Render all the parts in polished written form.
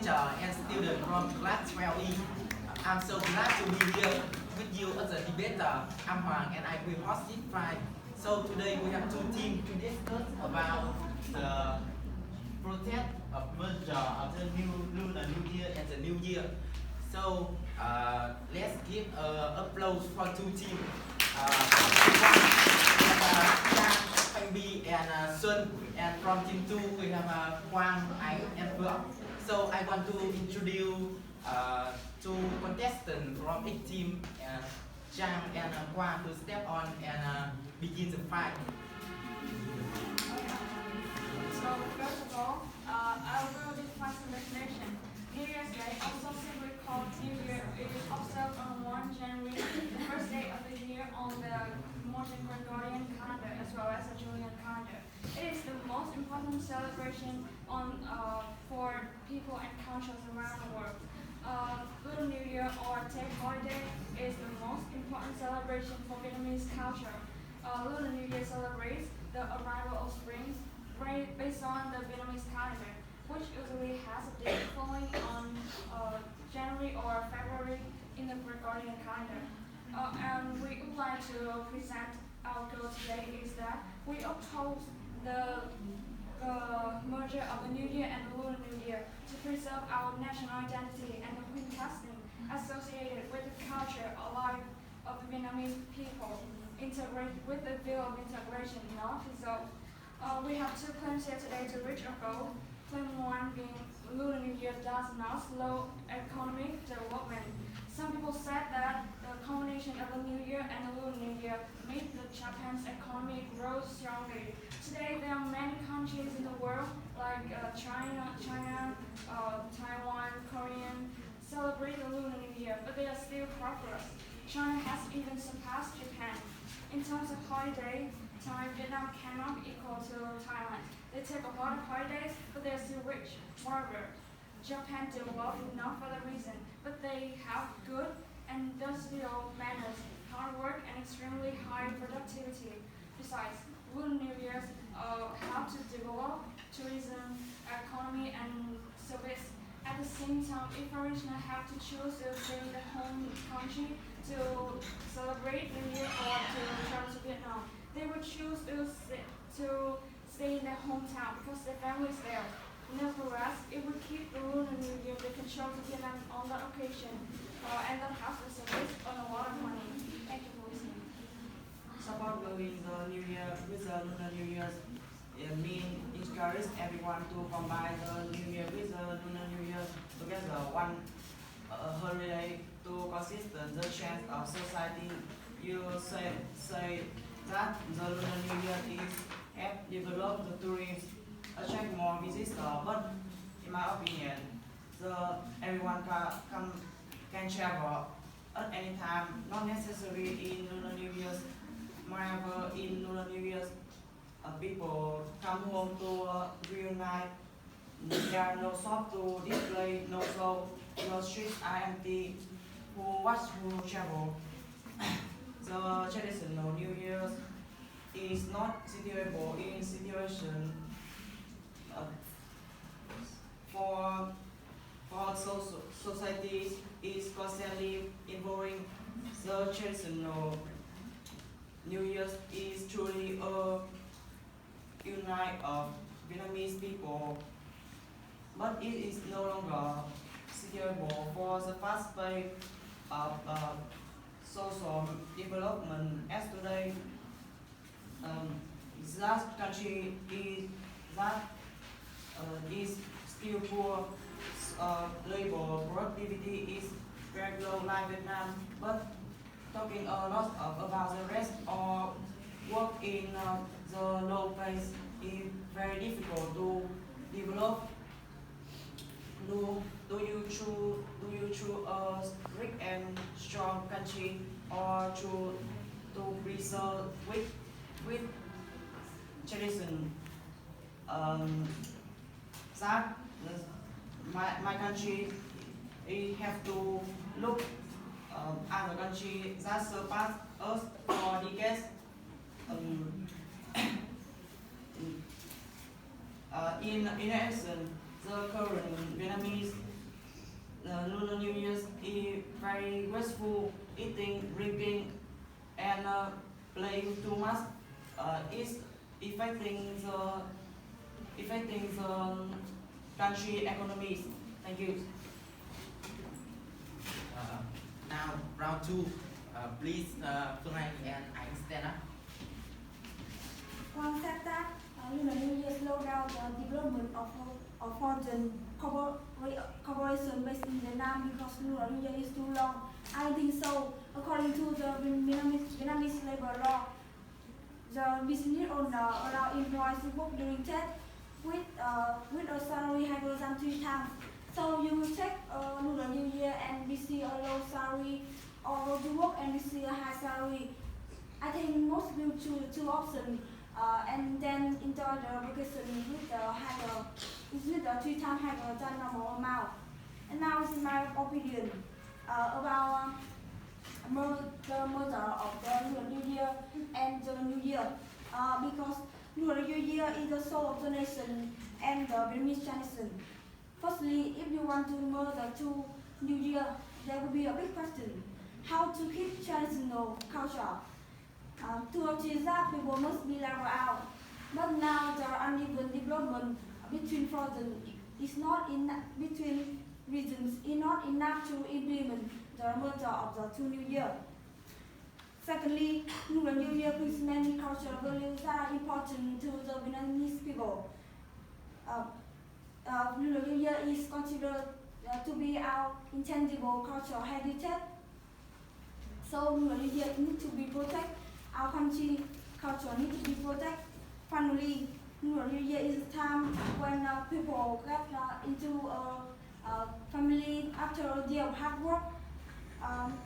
teacher and student from class 12E. I'm so glad to be here with you as a debater. I'm Hoàng and I will host this fight. So today we have two teams to discuss about the protest of merger of the new Lunar New Year and the New Year. So let's give applause for two teams. Trang, and Xuân, and from team 2 we have Quang, and Phượng. So I want to introduce two contestants from each team, Trang and Quang, to step on and begin the fight. So first of all, I will define some definition. New Year's Day, also simply called New Year, is observed on 1 January, the first day of the year on the modern Gregorian calendar as well as the Julian calendar. It is the most important celebration for people and cultures around the world. Lunar New Year or Tet holiday is the most important celebration for Vietnamese culture. Lunar New Year celebrates the arrival of spring based on the Vietnamese calendar, which usually has a date falling on January or February in the Gregorian calendar. And we would like to present our goal today is that we oppose the merger of the New Year and the Lunar New Year to preserve our national identity and the quintessence associated with the culture alive of the Vietnamese people, integrate with the view of integration, not dissolve. We have two claims here today to reach our goal. Claim 1 being Lunar New Year does not slow economic development. Some people said that the combination of the New Year and the Lunar New Year made the Japan's economy grow strongly. Today there are many countries in the world like China, Taiwan, Korea celebrate the Lunar New Year, but they are still progress. China has even surpassed Japan. In terms of holiday time, Vietnam cannot be equal to Thailand. They take a lot of holidays, but they are still rich. Moreover, Japan developed not for the reason, but they have good and industrial manners, hard work, and extremely high productivity. Besides, Lunar New Year's help to develop tourism, economy, and service. At the same time, if foreigners have to choose to stay in the home country to celebrate New Year or to travel to Vietnam, they would choose to stay in their hometown because their family is there. Nevertheless, it would keep the Lunar New Year they control to Vietnam on that occasion and that has the service on a lot of money. Thank you for listening. Support going the New Year with the Lunar New Year's mean encourage everyone to combine the New Year with the Lunar New Year together one holiday to consistent the change of society. You say that the Lunar New Year is help develop the tourism, attract more visitors, but in my opinion, everyone can travel at any time, not necessarily in Lunar New Year's. Moreover, in Lunar New Year's, people come home to reunite. There are no shops to display, no show. The streets are empty. Who travel? The traditional New Year's is not suitable in situation for societies is constantly evolving. The traditional New Year's is truly a unite of Vietnamese people, but it is no longer suitable for the fast pace of social development as today. That country is still poor. Labor productivity is very low like Vietnam, but talking a lot about the rest or work in the low pace is very difficult to develop. Do you choose a rich and strong country or to preserve with tradition? That my country have to look other country that surpass us for decades. In addition, the current Vietnamese very wasteful, eating, drinking, and playing too much is affecting the country economies. Thank you. Now round two. Please, Phượng and I stand up. Quang said that Lunar New Year slowed down the development of foreign corporation based in Vietnam because Lunar New Year is too long. I don't think so. According to the Vietnamese labor law, the business owner allow employees to work during Tết with a salary higher than 3 times. So you will take Lunar New Year and receive a low salary, or go to work and receive a high salary. I think most will choose two options and then enjoy the vacation with the 3 times higher than normal amount. And now is my opinion about the murder of the Lunar New Year and the New Year because Lunar New Year is the soul of the nation and the Vietnamese tradition. Firstly, if you want to murder to New Year, there will be a big question: how to keep traditional culture? To achieve that, people must be leveled out. But now the uneven development between regions is not enough to implement the merger of the two New Year. Secondly, Lunar New Year brings many cultural values that are important to the Vietnamese people. Lunar New Year is considered to be our intangible cultural heritage. So Lunar New Year needs to be protected. Our country culture needs to be protected. Finally, Lunar New Year is a time when people get into a family after a day of hard work.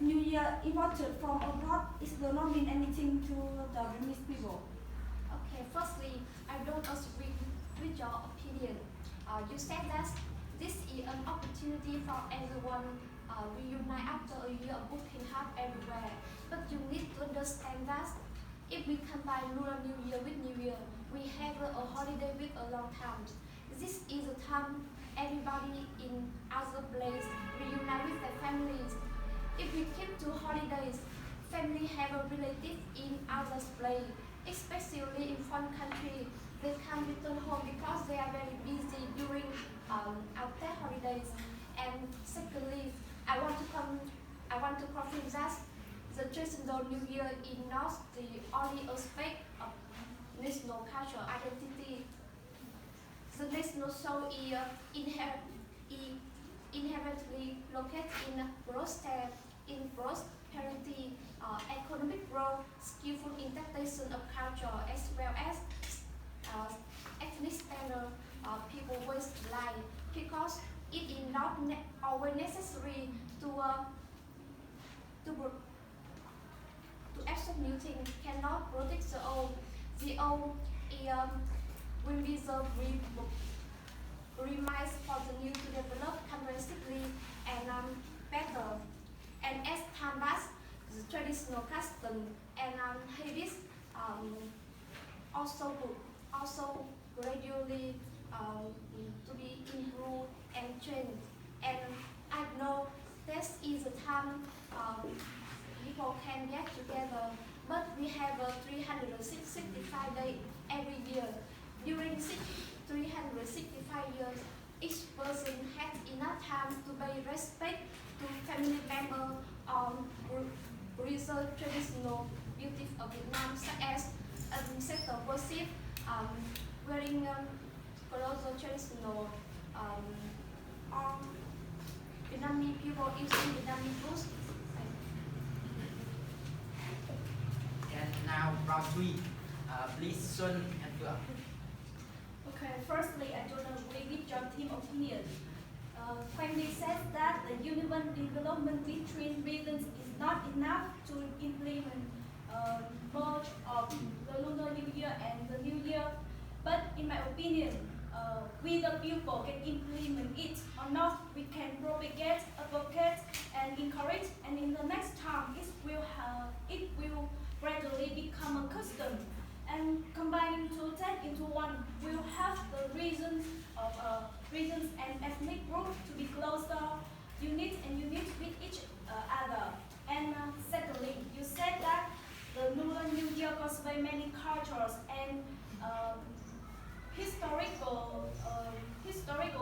New Year imported from abroad does not mean anything to the Vietnamese people. Okay, firstly, I don't agree with your opinion. You said that this is an opportunity for everyone reunite after a year of working hard everywhere. But you need to understand that if we combine Lunar New Year with New Year, we have a holiday with a long time. This is a time everybody in other place reunite with their families. If we keep 2 holidays, family have a relative in other place, especially in foreign country. They can't return home because they are very busy during our Tết holidays. And secondly, I want to confirm that the traditional New Year is not the only aspect of national cultural identity. The national soul is inherently located in prosperity, economic growth, skillful interpretation of culture, as well as ethnic standard people ways of life, because it is not always necessary to accept new things, cannot protect the old. The old will be the reminds for the new to develop comprehensively and better. And as time passes, the traditional custom and habits also gradually to be improved and changed. And I know this is a time people can get together, but we have 365 days every year. During 365 years, each person has enough time to pay respect to family members preserve traditional beauty of Vietnam, such as ancestor worship, wearing clothes traditional, or Vietnamese people using Vietnamese foods. And now round 3. Please, Xuân and Phượng. Okay, firstly, I don't agree with your team opinion. Quang says that the uneven development between regions is not enough to implement merge of the Lunar New Year and the New Year. But in my opinion, we the people can implement it or not. We can propagate, advocate, and encourage, and in the next time, it will gradually become a custom. And combining two Tết into one will have the regions and ethnic groups to be closer, unite with each other. historical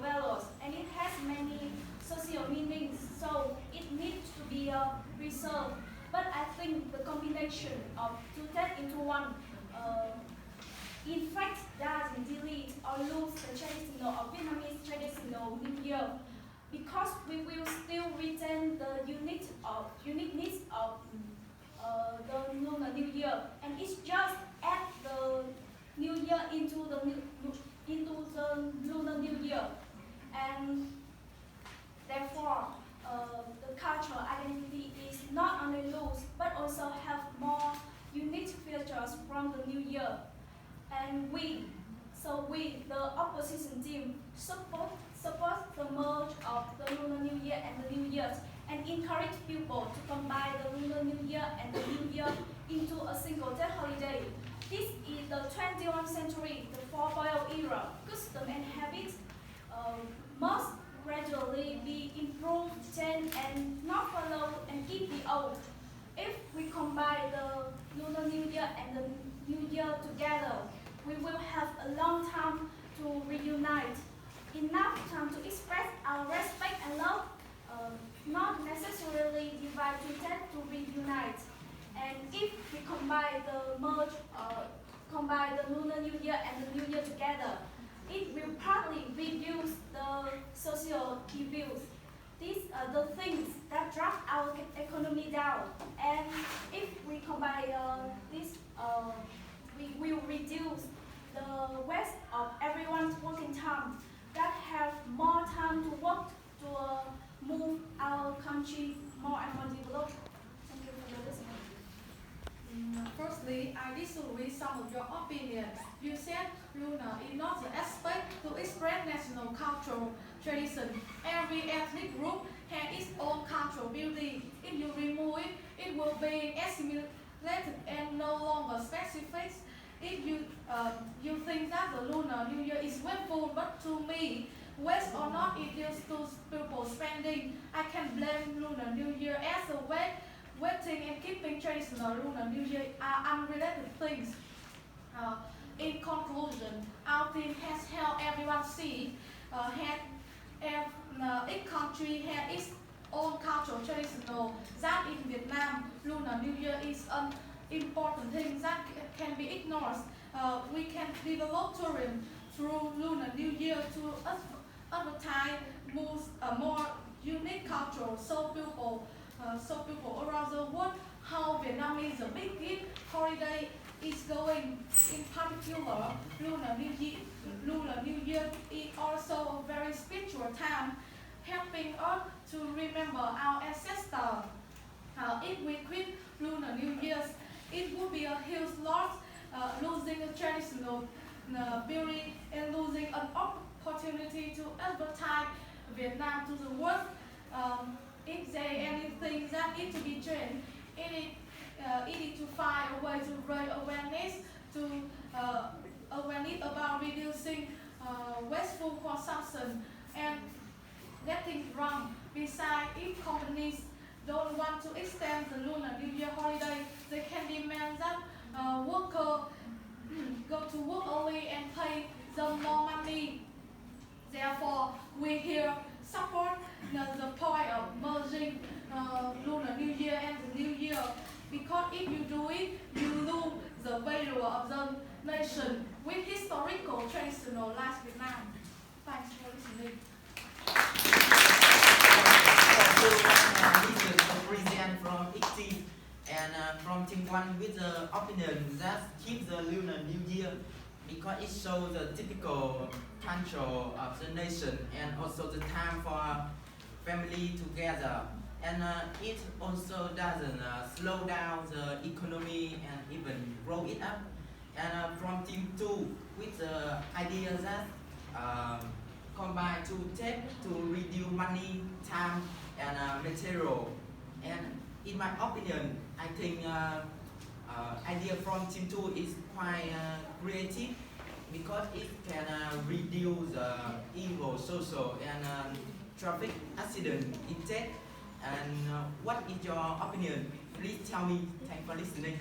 values, and it has many social meanings, so it needs to be preserved. But I think the combination of two that into one in fact doesn't delete or lose the traditional or Vietnamese traditional New Year, because we will still retain the uniqueness of the Lunar New Year, and it's just add the New Year into the Lunar New Year, and therefore the cultural identity is not only loose but also have more unique features from the New Year. And we, the opposition team, support the merge of the Lunar New Year and the New Year's, and encourage people to combine the Lunar New Year and the New Year into a single day holiday. This is the 21st century, the 4.0 era. Custom and habits must gradually be improved, changed, and not follow and keep the old. If we combine the Lunar New Year and the New Year together, we will have a long time to reunite, enough time to express our respect and love, not necessarily divide to tend to reunite. And if we combine the Lunar New Year and the New Year together, it will partly reduce the social evils. These are the things that drag our economy down. And if we combine this, we will reduce the waste of everyone's working time, that have more time to work to move our country more and more developed. Thank you for your listening. Firstly, I disagree with some of your opinions. You said Lunar is not the aspect to express national cultural tradition. Every ethnic group has its own cultural beauty. If you remove it, it will be assimilated and no longer specific. If you think that the Lunar New Year is wasteful, but to me, waste or not, it is to people spending. I can blame Lunar New Year as a waiting and keeping traditional Lunar New Year are unrelated things. In conclusion, our team has helped everyone see each country has its own cultural traditional. That in Vietnam, Lunar New Year is an important thing that can be ignored. We can develop tourism through Lunar New Year to advertise more unique culture, so people around the world how Vietnamese a big holiday is going. In particular, Lunar New Year is also a very spiritual time, helping us to remember our ancestors. If we quit Lunar New Year's, it would be a huge loss, losing a traditional beauty and losing an opportunity to advertise Vietnam to the world. If there is anything that needs to be changed, it is to find a way to raise awareness about reducing wasteful consumption and getting wrong. Besides, if companies don't want to extend the Lunar New Year holiday, they can demand that workers go to work early and pay them more money. Therefore, we here support the point of merging Lunar New Year and the New Year, because if you do it, you lose the value of the nation with historical traditional like Vietnam. Thanks for listening. Present from each team, and from team 1 with the opinion that keep the Lunar New Year because it shows the typical culture of the nation and also the time for family together, and it also doesn't slow down the economy and even grow it up. And from team 2 with the idea that combine to take to reduce money, time, and material. And in my opinion, I think idea from team 2 is quite creative because it can reduce evil, social, and traffic accident intake. And what is your opinion? Please tell me. Thanks for listening.